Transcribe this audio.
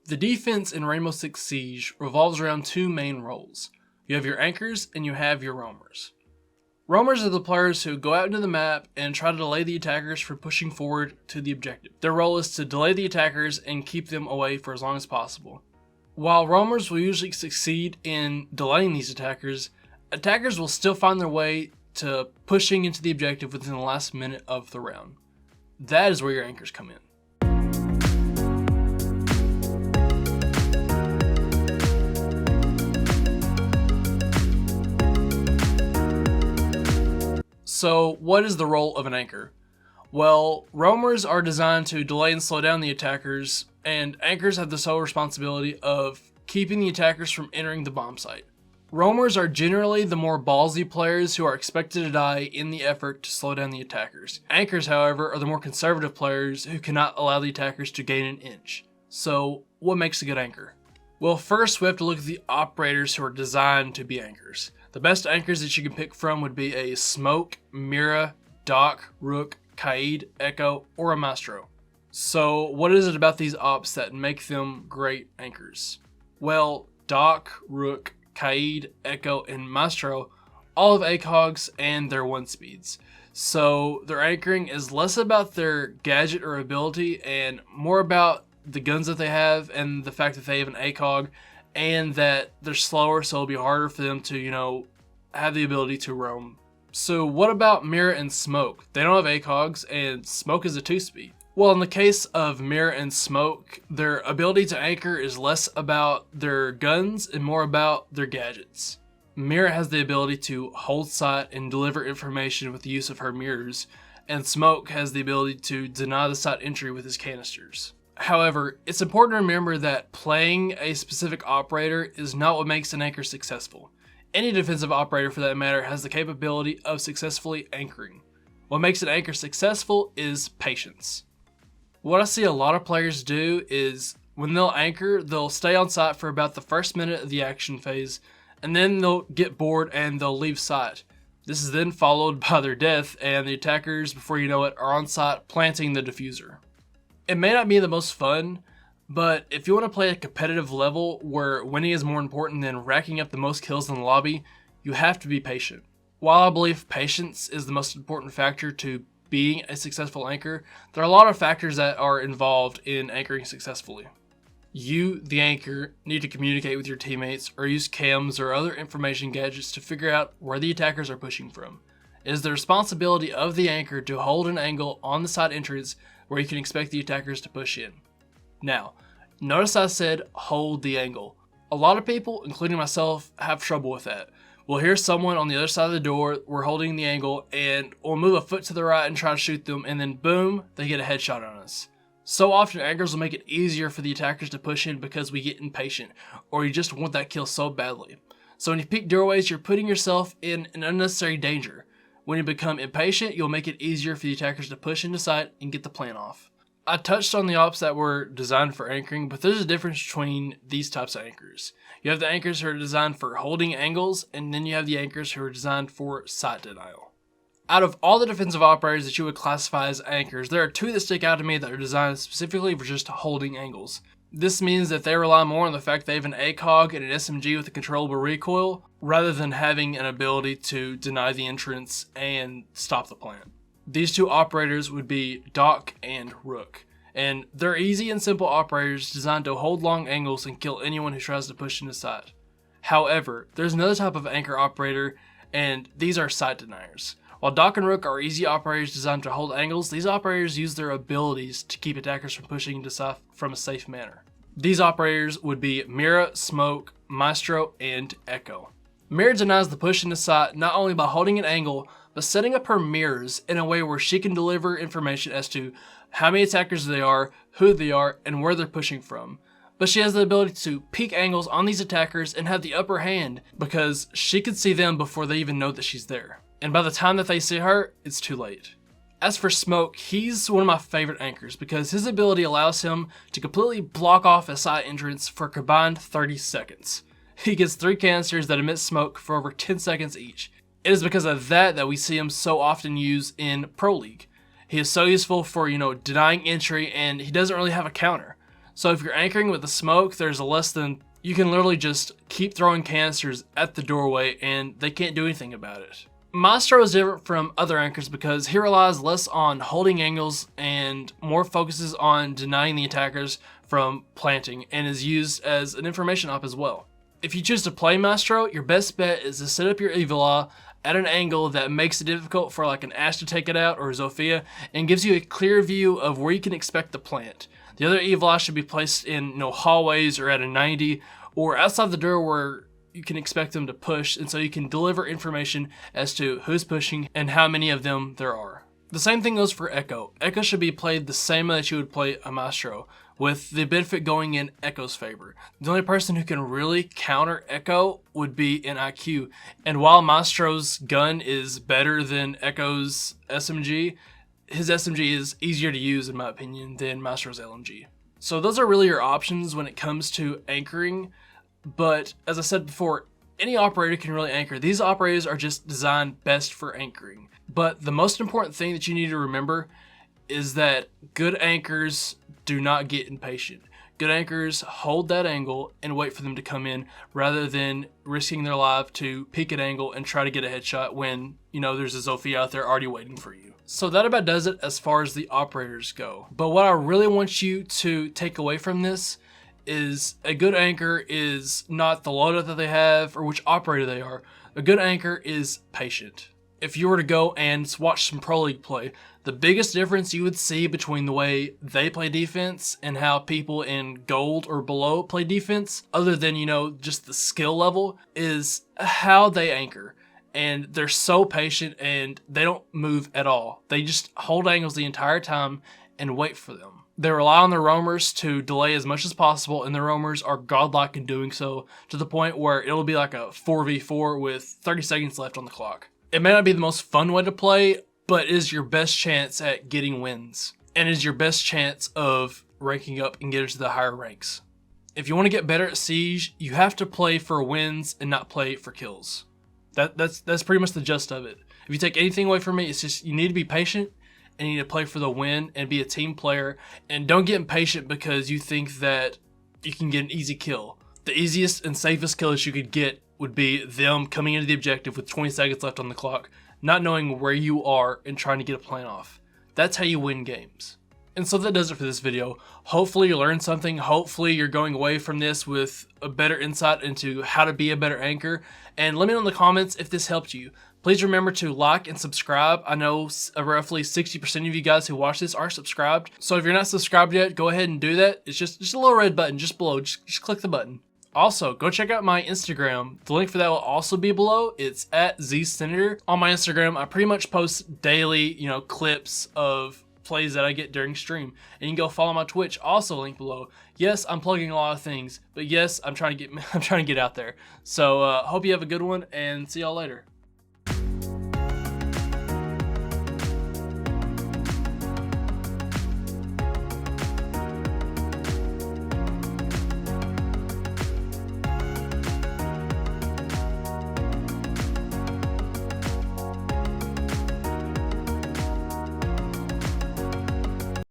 The defense in Rainbow Six Siege revolves around two main roles. You have your anchors and you have your roamers. Roamers are the players who go out into the map and try to delay the attackers from pushing forward to the objective. Their role is to delay the attackers and keep them away for as long as possible. While roamers will usually succeed in delaying these attackers, attackers will still find their way to pushing into the objective within the last minute of the round. That is where your anchors come in. So, what is the role of an anchor? Well, roamers are designed to delay and slow down the attackers, and anchors have the sole responsibility of keeping the attackers from entering the bomb site. Roamers are generally the more ballsy players who are expected to die in the effort to slow down the attackers. Anchors, however, are the more conservative players who cannot allow the attackers to gain an inch. So, what makes a good anchor? Well, first we have to look at the operators who are designed to be anchors. The best anchors that you can pick from would be a Smoke, Mira, Doc, Rook, Kaid, Echo, or a Maestro. So what is it about these ops that make them great anchors? Well, Doc, Rook, Kaid, Echo, and Maestro all have ACOGs and their 1 speeds. So their anchoring is less about their gadget or ability and more about the guns that they have and the fact that they have an ACOG and that they're slower, so it'll be harder for them to, have the ability to roam. So what about Mira and Smoke? They don't have ACOGs, and Smoke is a 2-speed. Well, in the case of Mira and Smoke, their ability to anchor is less about their guns and more about their gadgets. Mira has the ability to hold sight and deliver information with the use of her mirrors, and Smoke has the ability to deny the sight entry with his canisters. However, it's important to remember that playing a specific operator is not what makes an anchor successful. Any defensive operator, for that matter, has the capability of successfully anchoring. What makes an anchor successful is patience. What I see a lot of players do is when they'll anchor, they'll stay on site for about the first minute of the action phase, and then they'll get bored and they'll leave site. This is then followed by their death, and the attackers, before you know it, are on site planting the diffuser. It may not be the most fun, but if you want to play a competitive level where winning is more important than racking up the most kills in the lobby, you have to be patient. While I believe patience is the most important factor to being a successful anchor, there are a lot of factors that are involved in anchoring successfully. You, the anchor, need to communicate with your teammates or use cams or other information gadgets to figure out where the attackers are pushing from. It is the responsibility of the anchor to hold an angle on the side entrance where you can expect the attackers to push in. Now, notice I said hold the angle. A lot of people, including myself, have trouble with that. We'll hear someone on the other side of the door, we're holding the angle, and we'll move a foot to the right and try to shoot them, and then boom, they get a headshot on us. So often anchors will make it easier for the attackers to push in because we get impatient, or you just want that kill so badly. So when you peek doorways, you're putting yourself in an unnecessary danger. When you become impatient, you'll make it easier for the attackers to push into sight and get the plant off. I touched on the ops that were designed for anchoring, but there's a difference between these types of anchors. You have the anchors who are designed for holding angles, and then you have the anchors who are designed for sight denial. Out of all the defensive operators that you would classify as anchors, there are 2 that stick out to me that are designed specifically for just holding angles. This means that they rely more on the fact they have an ACOG and an SMG with a controllable recoil, rather than having an ability to deny the entrance and stop the plant. These 2 operators would be Doc and Rook, and they're easy and simple operators designed to hold long angles and kill anyone who tries to push into sight. However, there's another type of anchor operator, and these are sight deniers. While Doc and Rook are easy operators designed to hold angles, these operators use their abilities to keep attackers from pushing into sight from a safe manner. These operators would be Mira, Smoke, Maestro, and Echo. Mira denies the push into sight not only by holding an angle, but setting up her mirrors in a way where she can deliver information as to how many attackers they are, who they are, and where they're pushing from. But she has the ability to peek angles on these attackers and have the upper hand because she can see them before they even know that she's there. And by the time that they see her, it's too late. As for Smoke, he's one of my favorite anchors because his ability allows him to completely block off a side entrance for a combined 30 seconds. He gets 3 canisters that emit smoke for over 10 seconds each. It is because of that we see him so often used in Pro League. He is so useful for, denying entry, and he doesn't really have a counter. So if you're anchoring with the smoke, you can literally just keep throwing canisters at the doorway and they can't do anything about it. Maestro is different from other anchors because he relies less on holding angles and more focuses on denying the attackers from planting, and is used as an information op as well. If you choose to play Maestro, your best bet is to set up your Evola at an angle that makes it difficult for like an Ash to take it out or Zofia, and gives you a clear view of where you can expect to plant. The other Evola should be placed in hallways or at a 90 or outside the door where you can expect them to push, and so you can deliver information as to who's pushing and how many of them there are. The same thing goes for Echo. Echo should be played the same way that you would play a Maestro, with the benefit going in Echo's favor. The only person who can really counter Echo would be in IQ, and while Maestro's gun is better than Echo's SMG, his SMG is easier to use in my opinion than Maestro's LMG. So those are really your options when it comes to anchoring. But as I said before, any operator can really anchor. These operators are just designed best for anchoring. But the most important thing that you need to remember is that good anchors do not get impatient. Good anchors hold that angle and wait for them to come in rather than risking their life to peek at angle and try to get a headshot when, there's a Zofia out there already waiting for you. So that about does it as far as the operators go. But what I really want you to take away from this is a good anchor is not the loadout that they have or which operator they are. A good anchor is patient. If you were to go and watch some Pro League play, the biggest difference you would see between the way they play defense and how people in gold or below play defense, other than, just the skill level, is how they anchor. And they're so patient and they don't move at all. They just hold angles the entire time and wait for them. They rely on their roamers to delay as much as possible, and their roamers are godlike in doing so, to the point where it'll be like a 4v4 with 30 seconds left on the clock. It may not be the most fun way to play, but it is your best chance at getting wins, and is your best chance of ranking up and getting to the higher ranks. If you want to get better at Siege, you have to play for wins and not play for kills. That's pretty much the gist of it. If you take anything away from me, it's just you need to be patient and you need to play for the win and be a team player, and don't get impatient because you think that you can get an easy kill. The easiest and safest kill that you could get would be them coming into the objective with 20 seconds left on the clock, not knowing where you are and trying to get a plan off. That's how you win games. And so that does it for this video. Hopefully you learned something. Hopefully you're going away from this with a better insight into how to be a better anchor. And let me know in the comments if this helped you. Please remember to like and subscribe. I know roughly 60% of you guys who watch this are subscribed. So if you're not subscribed yet, go ahead and do that. It's just a little red button just below. Just click the button. Also, go check out my Instagram. The link for that will also be below. It's at ZSenator. On my Instagram, I pretty much post daily, clips of plays that I get during stream. And you can go follow my Twitch, also link below. Yes, I'm plugging a lot of things, but yes, I'm trying to get out there. So hope you have a good one and see y'all later.